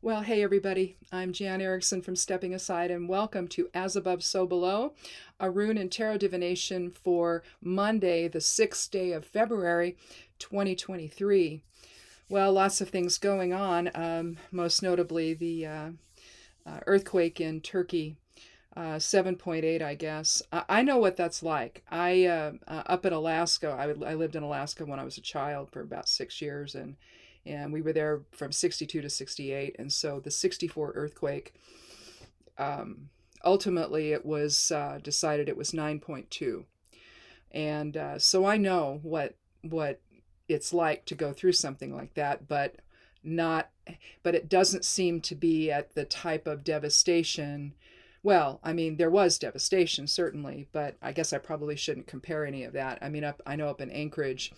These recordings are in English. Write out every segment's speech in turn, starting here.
Well, hey everybody, I'm Jan Erickson from Stepping Aside, and welcome to As Above, So Below, a rune and tarot divination for Monday, the 6th day of February, 2023. Well, lots of things going on, most notably the earthquake in Turkey. 7.8, I guess. I know what that's like. Up in Alaska, I lived in Alaska when I was a child for about 6 years, and we were there from 62 to 68. And so the 64 earthquake, ultimately it was decided it was 9.2. And so I know what it's like to go through something like that, not, but it doesn't seem to be at the type of devastation. Well, I mean, there was devastation, certainly, but I guess I probably shouldn't compare any of that. I mean, I know up in Anchorage,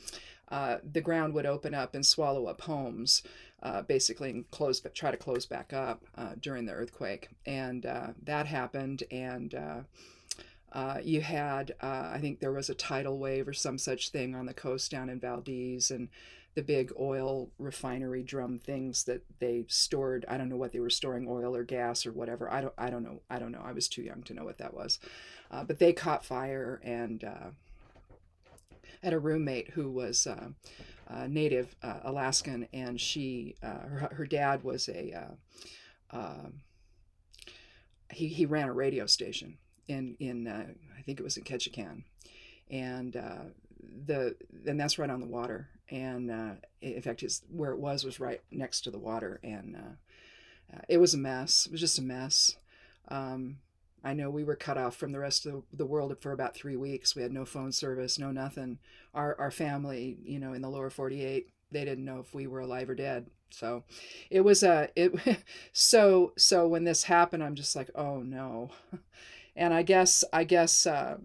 the ground would open up and swallow up homes, basically, and try to close back up during the earthquake. And that happened. And you had, I think there was a tidal wave or some such thing on the coast down in Valdez, and the big oil refinery drum things that they stored. I don't know what they were storing, oil or gas or whatever. I don't know. I was too young to know what that was. But they caught fire, and had a roommate who was native Alaskan, and her dad was he ran a radio station in I think it was in Ketchikan, and that's right on the water. And in fact, where it was right next to the water, and it was a mess. It was just a mess. I know we were cut off from the rest of the world for about 3 weeks. We had no phone service, no nothing. Our family, in the lower 48, they didn't know if we were alive or dead. So it was so when this happened, I'm just like, oh no. And I guess I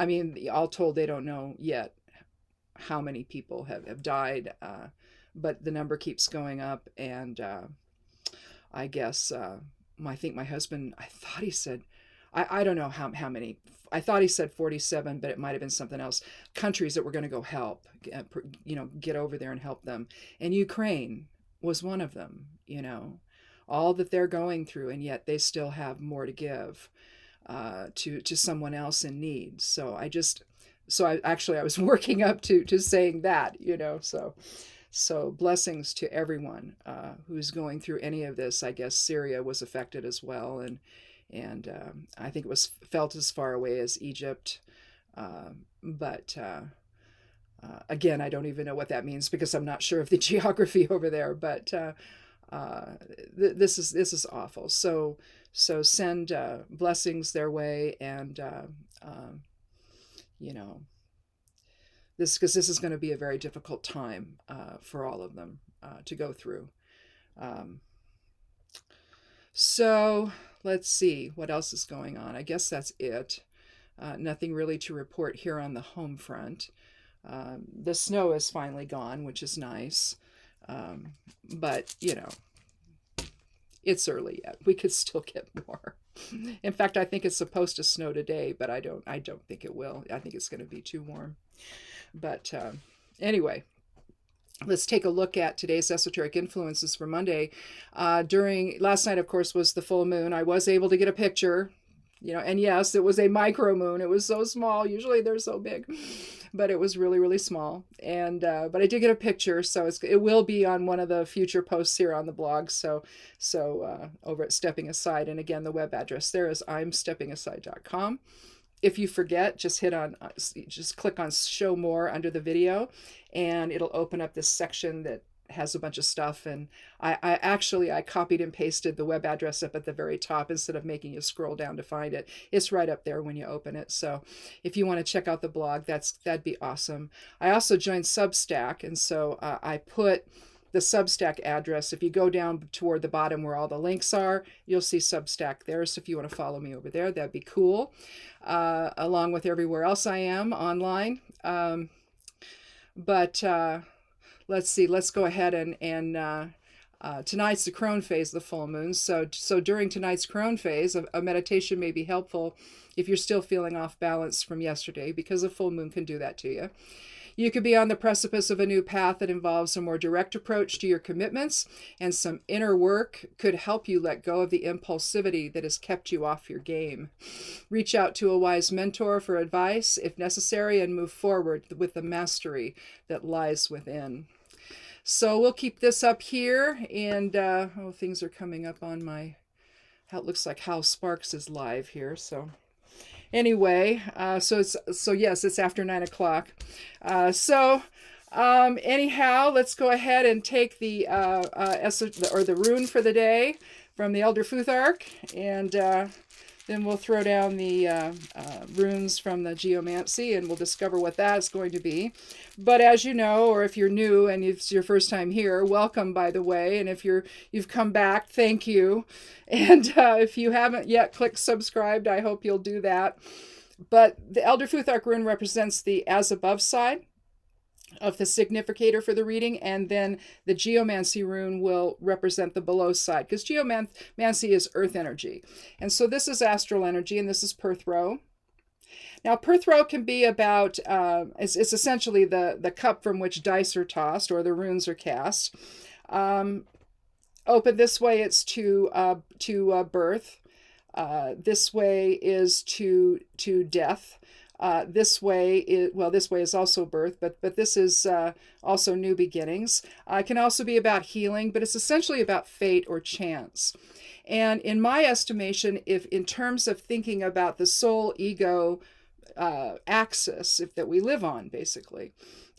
mean, all told, they don't know yet how many people have died, but the number keeps going up. And I guess I think my husband, I thought he said, I don't know how many. I thought he said 47, but it might have been something else. Countries that were going to go help, get over there and help them. And Ukraine was one of them, all that they're going through, and yet they still have more to give to someone else in need. So I was working up to saying that, so blessings to everyone who's going through any of this. I guess Syria was affected as well, and I think it was felt as far away as Egypt, but again, I don't even know what that means because I'm not sure of the geography over there. But this is awful. So send blessings their way, and because this is going to be a very difficult time for all of them to go through. So let's see what else is going on. I guess that's it. Nothing really to report here on the home front. The snow is finally gone, which is nice. But it's early yet. We could still get more. In fact, I think it's supposed to snow today, but I don't think it will. I think it's going to be too warm. But anyway, let's take a look at today's esoteric influences for Monday. During last night, of course, was the full moon. I was able to get a picture, and yes, it was a micro moon. It was so small. Usually they're so big, but it was really, really small. And but I did get a picture, so it will be on one of the future posts here on the blog. So over at Stepping Aside, and again, the web address there is imsteppingaside.com. If you forget, just click on show more under the video, and it'll open up this section that has a bunch of stuff. And I copied and pasted the web address up at the very top instead of making you scroll down to find it. It's right up there when you open it. So if you want to check out the blog, that'd be awesome. I also joined Substack, and so I put the Substack address. If you go down toward the bottom where all the links are, you'll see Substack there. So if you want to follow me over there, that'd be cool. Along with everywhere else I am online. But let's see. Let's go ahead and tonight's the crone phase of the full moon. So during tonight's crone phase, a meditation may be helpful if you're still feeling off balance from yesterday, because a full moon can do that to you. You could be on the precipice of a new path that involves a more direct approach to your commitments, and some inner work could help you let go of the impulsivity that has kept you off your game. Reach out to a wise mentor for advice if necessary, and move forward with the mastery that lies within. So we'll keep this up here, and things are coming up on my, how it looks like Hal Sparks is live here. So anyway, yes, it's after 9 o'clock. Anyhow, let's go ahead and take the rune for the day from the Elder Futhark, and then we'll throw down the runes from the Geomancy, and we'll discover what that's going to be. But as you know, or if you're new and it's your first time here, welcome, by the way. And if you've come back, thank you. And if you haven't yet clicked subscribed, I hope you'll do that. But the Elder Futhark rune represents the as above side of the significator for the reading, and then the Geomancy rune will represent the below side, because Geomancy is earth energy. And so this is astral energy, and this is Perthro. Now, Perthro can be about, it's essentially the cup from which dice are tossed, or the runes are cast. Open this way, it's to birth. This way is to death. This way is also birth, but this is also new beginnings. It can also be about healing, but it's essentially about fate or chance. And in my estimation, if in terms of thinking about the soul ego axis that we live on, basically,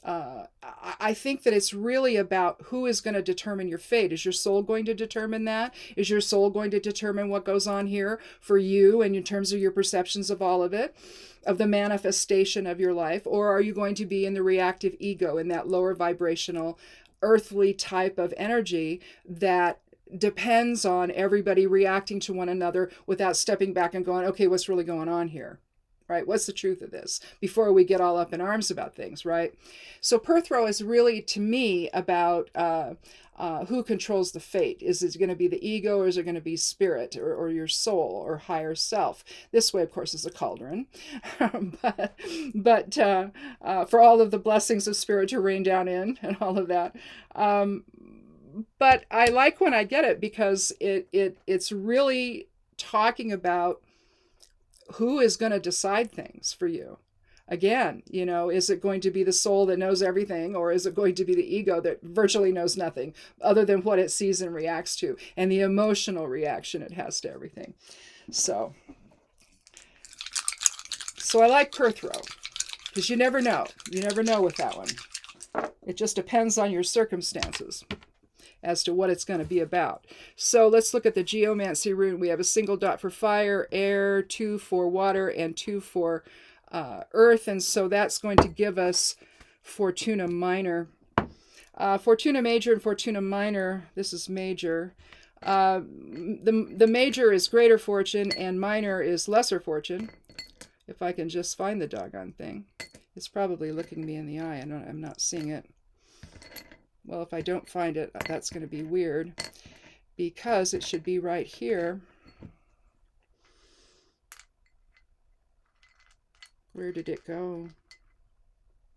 I think that it's really about who is going to determine your fate. Is your soul going to determine that? Is your soul going to determine what goes on here for you and in terms of your perceptions of all of it, of the manifestation of your life? Or are you going to be in the reactive ego, in that lower vibrational, earthly type of energy that depends on everybody reacting to one another without stepping back and going, okay, what's really going on here? Right? What's the truth of this? Before we get all up in arms about things, right? So Perthro is really, to me, about who controls the fate. Is it going to be the ego, or is it going to be spirit, or your soul, or higher self? This way, of course, is a cauldron. but for all of the blessings of spirit to rain down in and all of that. But I like when I get it, because it's really talking about who is going to decide things for you. Again, is it going to be the soul that knows everything, or is it going to be the ego that virtually knows nothing other than what it sees and reacts to, and the emotional reaction it has to everything? So I like Perthro, because you never know. You never know with that one. It just depends on your circumstances as to what it's going to be about. So let's look at the Geomancy rune. We have a single dot for fire, air, 2 for water, and 2 for earth. And so that's going to give us Fortuna Minor. Fortuna Major and Fortuna Minor, this is major. The major is greater fortune, and minor is lesser fortune. If I can just find the doggone thing. It's probably looking me in the eye. I'm not seeing it. Well, if I don't find it, that's going to be weird, because it should be right here. Where did it go?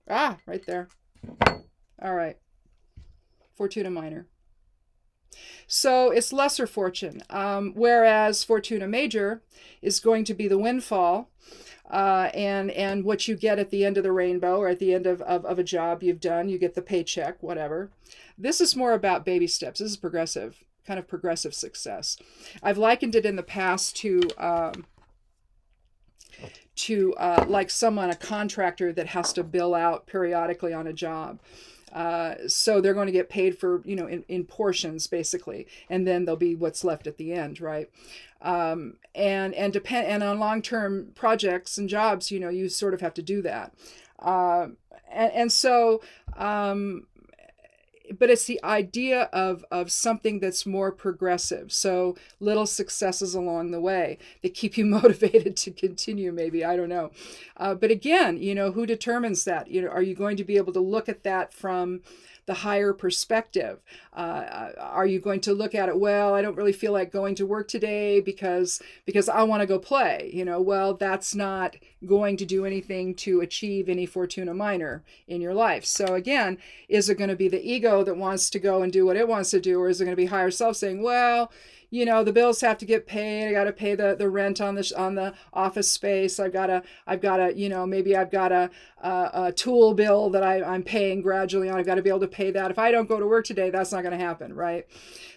Ah, right there. All right. Fortuna Minor. So it's lesser fortune, whereas Fortuna Major is going to be the windfall. And what you get at the end of the rainbow, or at the end of a job you've done, you get the paycheck, whatever. This is more about baby steps. This is progressive, kind of progressive success. I've likened it in the past to like a contractor that has to bill out periodically on a job. So they're going to get paid for, in portions, basically, and then there'll be what's left at the end, right? And on long-term projects and jobs, you sort of have to do that. But it's the idea of something that's more progressive. So little successes along the way that keep you motivated to continue, maybe, I don't know. But again, who determines that? Are you going to be able to look at that from the higher perspective? Are you going to look at it, well, I don't really feel like going to work today because I want to go play, well, that's not going to do anything to achieve any fortuna minor in your life. So again, is it going to be the ego that wants to go and do what it wants to do, or is it going to be higher self saying, well, the bills have to get paid. I got to pay the rent on the office space. Maybe I've got a tool bill that I'm paying gradually on. I've got to be able to pay that. If I don't go to work today, that's not going to happen, right?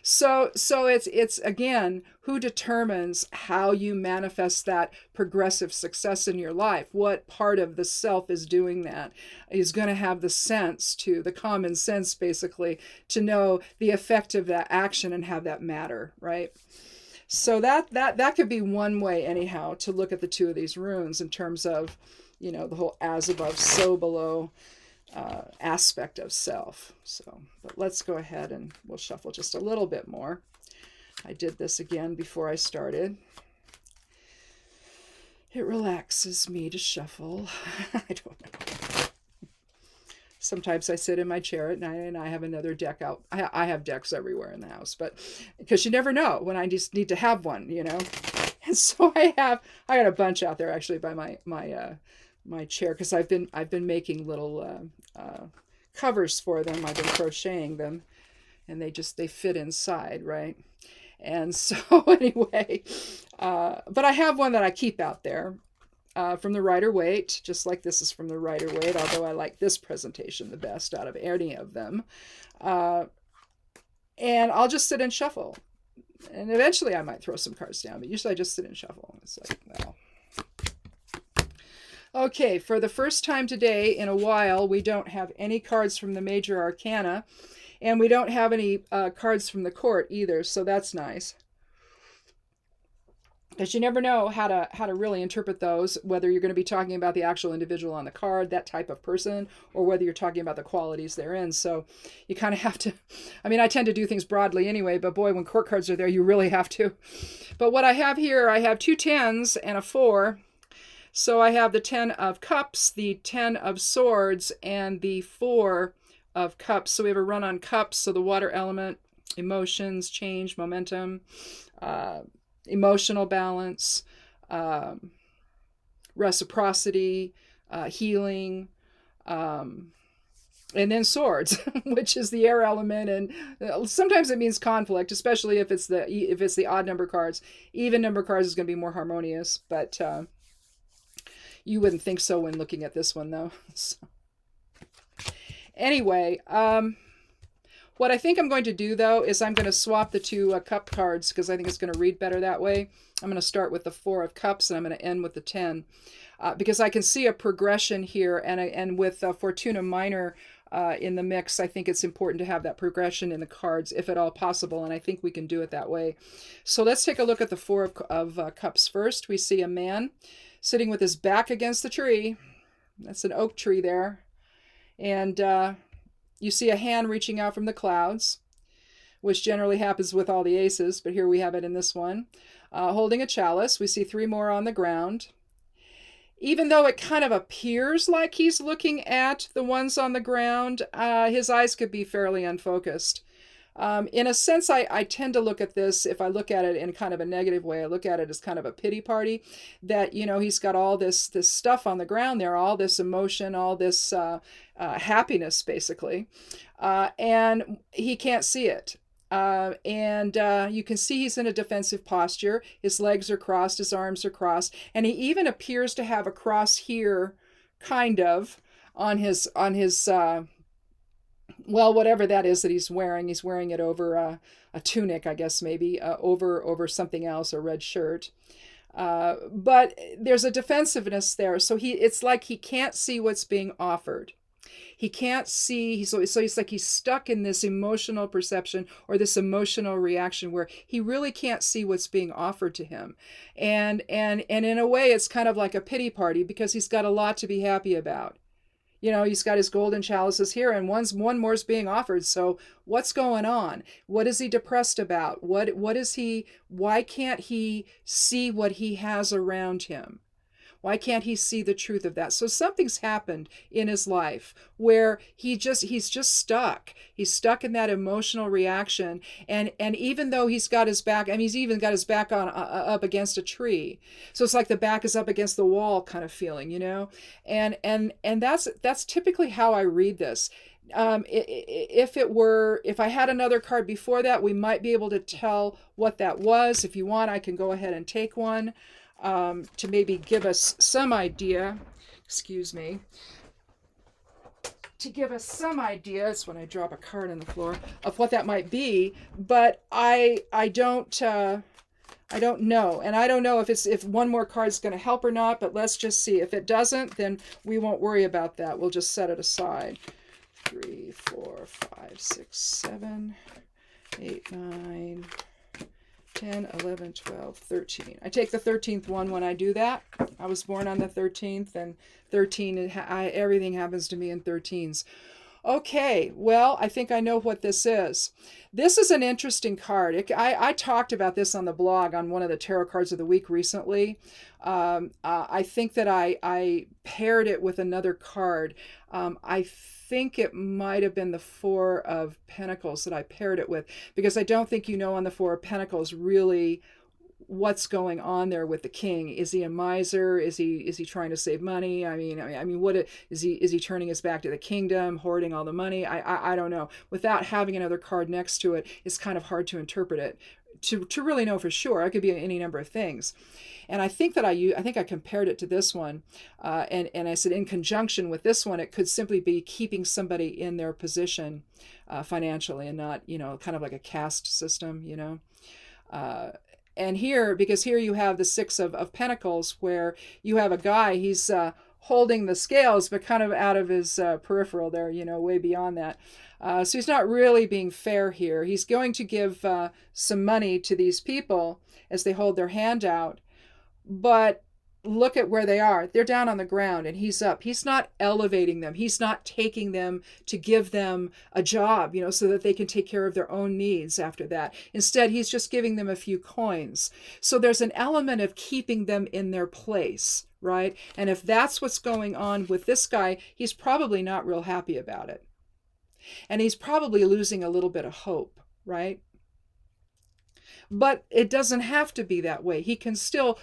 So it's again, who determines how you manifest that progressive success in your life? What part of the self is doing that? Is going to have the common sense, basically, to know the effect of that action and have that matter, right? So that could be one way, anyhow, to look at the two of these runes in terms of, the whole as above, so below aspect of self. So, but let's go ahead and we'll shuffle just a little bit more. I did this again before I started. It relaxes me to shuffle. I don't know. Sometimes I sit in my chair at night and I have another deck out. I have decks everywhere in the house, but because you never know when I just need to have one, And so I got a bunch out there actually by my chair, because I've been making little covers for them. I've been crocheting them, and they fit inside, right? And so anyway, but I have one that I keep out there from the Rider-Waite, just like this is from the Rider-Waite, although I like this presentation the best out of any of them. And I'll just sit and shuffle. And eventually I might throw some cards down, but usually I just sit and shuffle. It's like, well. Okay, for the first time today in a while, we don't have any cards from the major arcana, and we don't have any cards from the court either, so that's nice. Because you never know how to really interpret those, whether you're going to be talking about the actual individual on the card, that type of person, or whether you're talking about the qualities they're in. So you kind of have to, I tend to do things broadly anyway, but boy, when court cards are there, you really have to. But what I have here, I have 2 10s and a 4. So I have the 10 of cups, the 10 of swords, and the 4 of cups. So we have a run on cups. So the water element, emotions, change, momentum, emotional balance, reciprocity, healing, and then swords, which is the air element, and sometimes it means conflict, especially if it's the odd number cards. Even number cards is going to be more harmonious, but you wouldn't think so when looking at this one, though. So, anyway, what I think I'm going to do, though, is I'm going to swap the 2 cup cards, because I think it's going to read better that way. I'm going to start with the 4 of cups, and I'm going to end with the 10, because I can see a progression here, and with Fortuna Minor in the mix, I think it's important to have that progression in the cards, if at all possible, and I think we can do it that way. So let's take a look at the 4 of cups first. We see a man sitting with his back against the tree. That's an oak tree there. And you see a hand reaching out from the clouds, which generally happens with all the aces, but here we have it in this one. Holding a chalice. We see 3 more on the ground. Even though it kind of appears like he's looking at the ones on the ground, his eyes could be fairly unfocused. In a sense, I tend to look at this, if I look at it in kind of a negative way, I look at it as kind of a pity party, that, he's got all this stuff on the ground there, all this emotion, all this happiness, basically, and he can't see it. And you can see he's in a defensive posture. His legs are crossed, his arms are crossed, and he even appears to have a cross here, kind of, on his well, whatever that is that he's wearing it over a tunic, I guess, maybe, over something else, a red shirt. But there's a defensiveness there. So it's like he can't see what's being offered. He can't see, so it's like he's stuck in this emotional perception or this emotional reaction where he really can't see what's being offered to him. And in a way, it's kind of like a pity party, because he's got a lot to be happy about. He's got his golden chalices here, and one more is being offered. So what's going on? What is he depressed about? Why can't he see what he has around him? Why can't he see the truth of that? So something's happened in his life where he's just stuck. He's stuck in that emotional reaction. And even though he's got his back, I mean, he's even got his back on up against a tree. So it's like the back is up against the wall kind of feeling, you know? And that's typically how I read this. If I had another card before that, we might be able to tell what that was. If you want, I can go ahead and take one to maybe give us some idea. Excuse me. To give us some ideas when I drop a card on the floor of what that might be, but I don't know, and I don't know if one more card is going to help or not. But let's just see. If it doesn't, then we won't worry about that. We'll just set it aside. 3, 4, 5, 6, 7, 8, 9, 10, 11, 12, 13. I take the 13th one when I do that. I was born on the 13th, and 13, everything happens to me in 13s. Okay, well, I think I know what this is. This is an interesting card. I talked about this on the blog on one of the tarot cards of the week recently. I think that I paired it with another card. I think it might have been the Four of Pentacles that I paired it with, because I don't think you know on the Four of Pentacles really what's going on there with the king. Is he a miser? Is he trying to save money? I mean, what is he turning his back to the kingdom, hoarding all the money? I don't know. Without having another card next to it, it's kind of hard to interpret it. To really know for sure, it could be any number of things. And I think that I think I compared it to this one, and I said in conjunction with this one, it could simply be keeping somebody in their position financially, and not, kind of like a caste system, And here, because here you have the Six of Pentacles, where you have a guy, he's holding the scales, but kind of out of his peripheral there, way beyond that. So he's not really being fair here. He's going to give some money to these people as they hold their hand out. But look at where they are. They're down on the ground and he's up. He's not elevating them. He's not taking them to give them a job, so that they can take care of their own needs after that. Instead, he's just giving them a few coins. So there's an element of keeping them in their place, right? And if that's what's going on with this guy, he's probably not real happy about it. And he's probably losing a little bit of hope, right? But it doesn't have to be that way. He can still,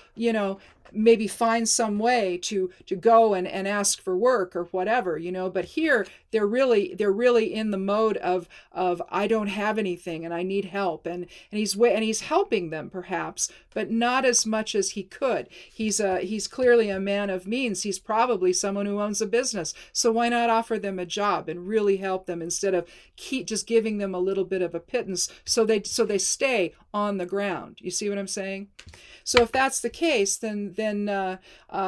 maybe find some way to go and ask for work or whatever, but here they're really in the mode of I don't have anything and I need help, and he's helping them perhaps, but not as much as he could. He's clearly a man of means. He's probably someone who owns a business, so why not offer them a job and really help them instead of keep just giving them a little bit of a pittance so they stay on the ground. You see what I'm saying? So if that's the case, then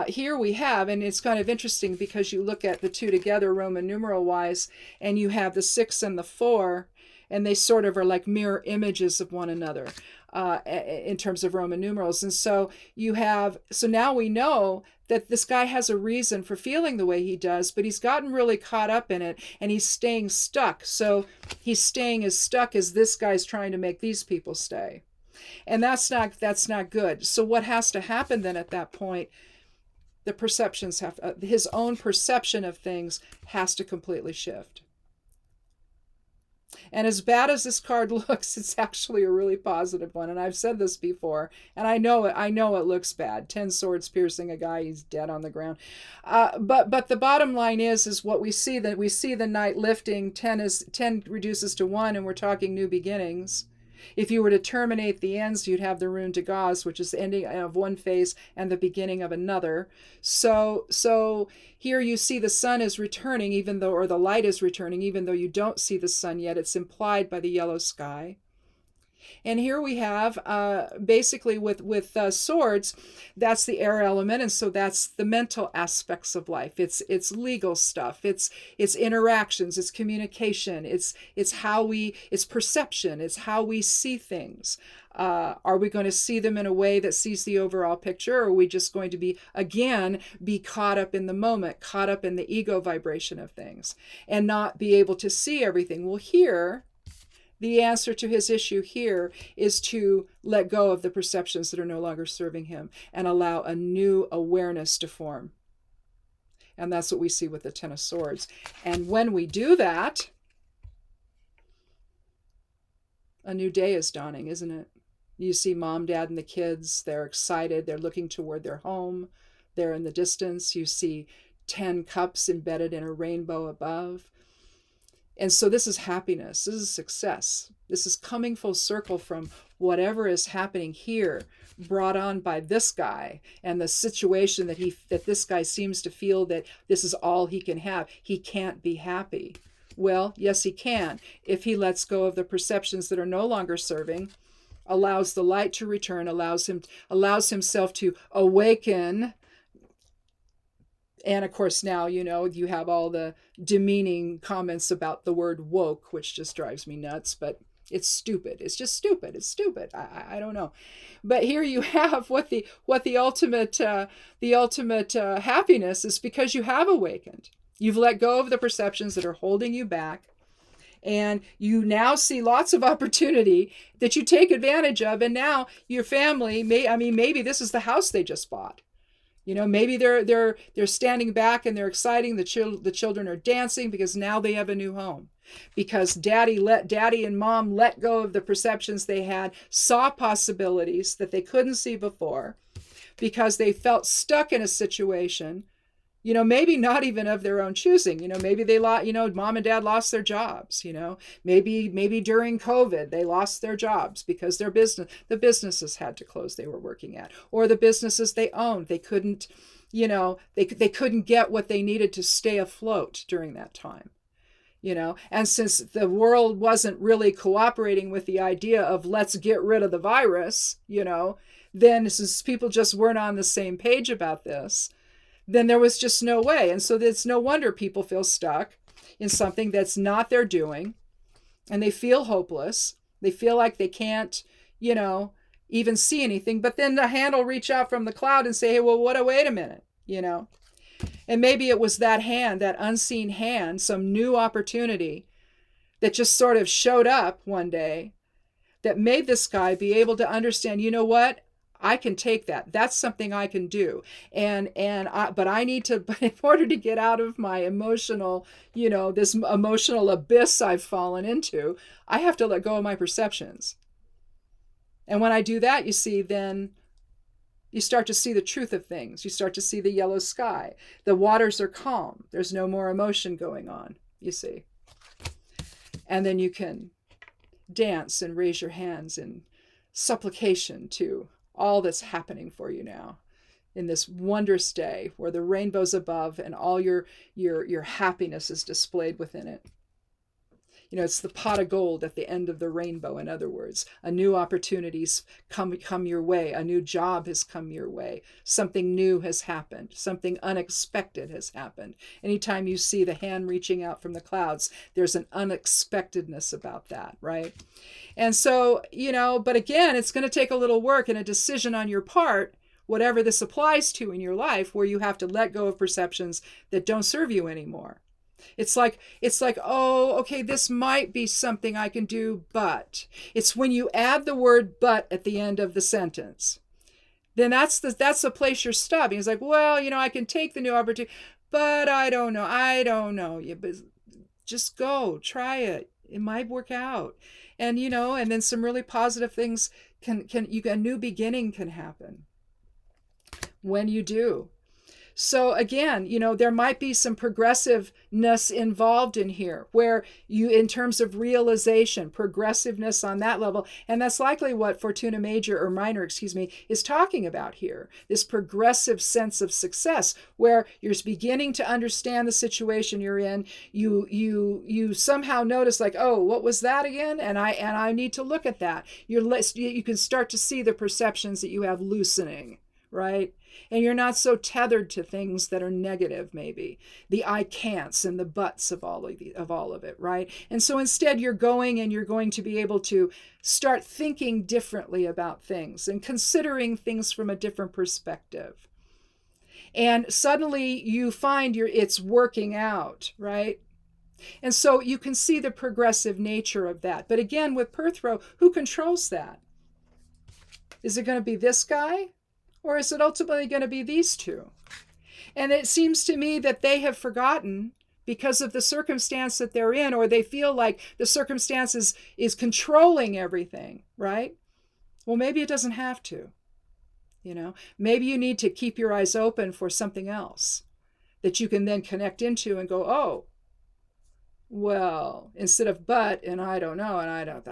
here we have, and it's kind of interesting because you look at the two together Roman numeral wise, and you have the 6 and the 4, and they sort of are like mirror images of one another in terms of Roman numerals. And so now we know that this guy has a reason for feeling the way he does, but he's gotten really caught up in it and he's staying stuck. So he's staying as stuck as this guy's trying to make these people stay. And that's not good. So what has to happen then at that point? The perceptions his own perception of things has to completely shift. And as bad as this card looks, it's actually a really positive one. And I've said this before, and I know it looks bad. 10 swords piercing a guy, he's dead on the ground. But the bottom line is what we see, that we see the knight lifting. 10 reduces to 1, and we're talking new beginnings. If you were to terminate the ends, you'd have the rune to Gauss, which is the ending of one phase and the beginning of another. So here you see the sun is returning, or the light is returning, even though you don't see the sun yet. It's implied by the yellow sky. And here we have basically with swords, that's the air element, and so that's the mental aspects of life. It's legal stuff. It's interactions. It's communication. It's perception. It's how we see things. Are we going to see them in a way that sees the overall picture, or are we just going to be caught up in the moment, caught up in the ego vibration of things, and not be able to see everything? Well, here, the answer to his issue here is to let go of the perceptions that are no longer serving him and allow a new awareness to form. And that's what we see with the Ten of Swords. And when we do that, a new day is dawning, isn't it? You see mom, dad, and the kids. They're excited. They're looking toward their home. They're in the distance. You see 10 cups embedded in a rainbow above. And so this is happiness. This is success. This is coming full circle from whatever is happening here, brought on by this guy and the situation that this guy seems to feel that this is all he can have. He can't be happy. Well, yes, he can if he lets go of the perceptions that are no longer serving, allows the light to return, allows himself to awaken. And of course, now, you have all the demeaning comments about the word woke, which just drives me nuts, but it's stupid. It's just stupid. It's stupid. I don't know. But here you have what the ultimate happiness is, because you have awakened. You've let go of the perceptions that are holding you back. And you now see lots of opportunity that you take advantage of. And now your family maybe this is the house they just bought. Maybe they're standing back and they're exciting. The children are dancing because now they have a new home. Because daddy and mom let go of the perceptions they had, saw possibilities that they couldn't see before, because they felt stuck in a situation, maybe not even of their own choosing. Maybe they mom and dad lost their jobs. Maybe during COVID they lost their jobs because the businesses had to close they were working at, or the businesses they owned, they couldn't, they couldn't get what they needed to stay afloat during that time. And since the world wasn't really cooperating with the idea of let's get rid of the virus, then since people just weren't on the same page about this, then there was just no way. And so it's no wonder people feel stuck in something that's not their doing, and they feel hopeless. They feel like they can't, even see anything. But then the hand will reach out from the cloud and say, hey, well, wait a minute, And maybe it was that hand, that unseen hand, some new opportunity that just sort of showed up one day that made this guy be able to understand, what? I can take that. That's something I can do. But in order to get out of my emotional, this emotional abyss I've fallen into, I have to let go of my perceptions. And when I do that, you see, then you start to see the truth of things. You start to see the yellow sky. The waters are calm. There's no more emotion going on, you see. And then you can dance and raise your hands in supplication to all that's happening for you now in this wondrous day where the rainbow's above and all your happiness is displayed within it. It's the pot of gold at the end of the rainbow. In other words, a new opportunity's come your way. A new job has come your way. Something new has happened. Something unexpected has happened. Anytime you see the hand reaching out from the clouds, there's an unexpectedness about that, right? And so, but again, it's going to take a little work and a decision on your part, whatever this applies to in your life, where you have to let go of perceptions that don't serve you anymore. It's like, oh, okay, this might be something I can do, but it's when you add the word but at the end of the sentence, then that's the place you're stopping. It's like, well, I can take the new opportunity, but I don't know. Yeah, but just go, try it. It might work out. And, and then some really positive things a new beginning can happen when you do. So again, there might be some progressiveness involved in here where in terms of realization, progressiveness on that level. And that's likely what Fortuna Major or Minor, is talking about here. This progressive sense of success where you're beginning to understand the situation you're in. You somehow notice like, oh, what was that again? And I need to look at that. You can start to see the perceptions that you have loosening, right? And you're not so tethered to things that are negative, maybe the I can'ts and the buts of all of it, right? And so instead you're going to be able to start thinking differently about things and considering things from a different perspective. And suddenly you find it's working out, right? And so you can see the progressive nature of that. But again, with Perthro, who controls that? Is it going to be this guy? Or is it ultimately going to be these two? And it seems to me that they have forgotten because of the circumstance that they're in, or they feel like the circumstances is controlling everything, right? Well, maybe it doesn't have to. Maybe you need to keep your eyes open for something else that you can then connect into and go, oh, well, instead of but, and I don't know, and I don't,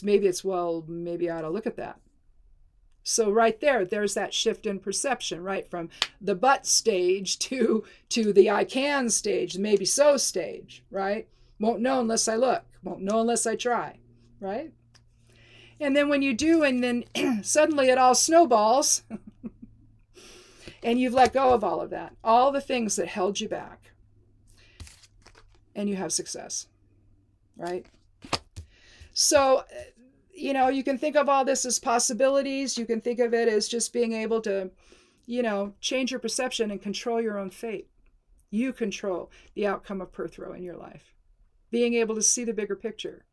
maybe I ought to look at that. So right there's that shift in perception, right? From the but stage to the I can stage, maybe so stage, right? Won't know unless I look, won't know unless I try, right? And then when you do, and then suddenly it all snowballs and you've let go of all of that, all the things that held you back, and you have success, right? So, you can think of all this as possibilities. You can think of it as just being able to, change your perception and control your own fate. You control the outcome of Perthro in your life. Being able to see the bigger picture,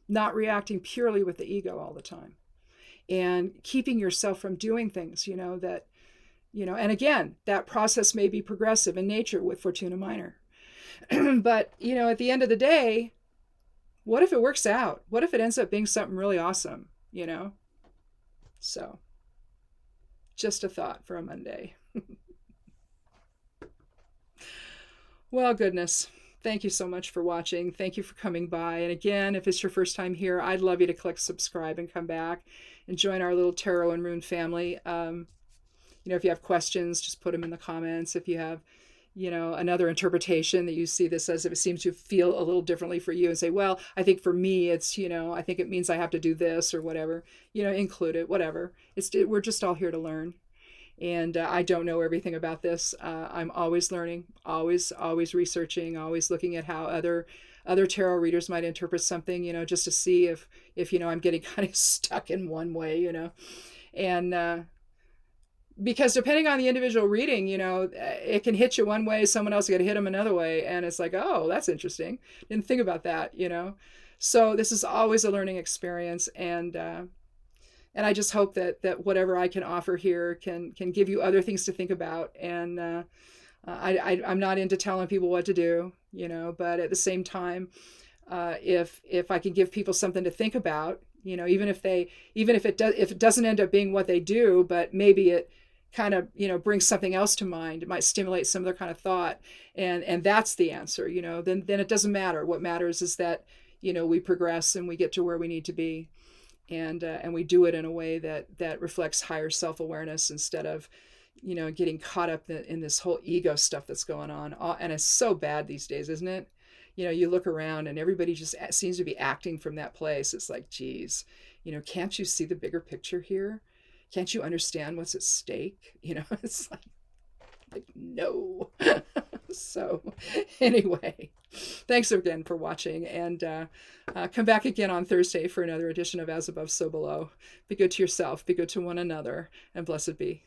not reacting purely with the ego all the time, and keeping yourself from doing things, that, and again, that process may be progressive in nature with Fortuna Minor. But, at the end of the day, what if it works out? What if it ends up being something really awesome, So, just a thought for a Monday. Well, goodness. Thank you so much for watching. Thank you for coming by. And again, if it's your first time here, I'd love you to click subscribe and come back and join our little tarot and rune family. If you have questions, just put them in the comments. If you have, another interpretation that you see this as, if it seems to feel a little differently for you, and say, well, I think for me, it's, I think it means I have to do this or whatever, include it, whatever. We're just all here to learn. And I don't know everything about this. I'm always learning, always researching, always looking at how other tarot readers might interpret something, just to see if I'm getting kind of stuck in one way, and because depending on the individual reading, it can hit you one way, someone else got to hit them another way, and it's like, oh, that's interesting. Didn't think about that, So this is always a learning experience, and I just hope that whatever I can offer here can give you other things to think about. And I'm not into telling people what to do, but at the same time, if I can give people something to think about, even if it doesn't end up being what they do, but maybe it kind of, brings something else to mind, it might stimulate some other kind of thought, and that's the answer, then it doesn't matter. What matters is that, we progress and we get to where we need to be. And we do it in a way that reflects higher self-awareness instead of, getting caught up in this whole ego stuff that's going on. And it's so bad these days, isn't it? You look around and everybody just seems to be acting from that place. It's like, geez, can't you see the bigger picture here? Can't you understand what's at stake? It's like no. So anyway, thanks again for watching, and come back again on Thursday for another edition of As Above, So Below. Be good to yourself, be good to one another, and blessed be.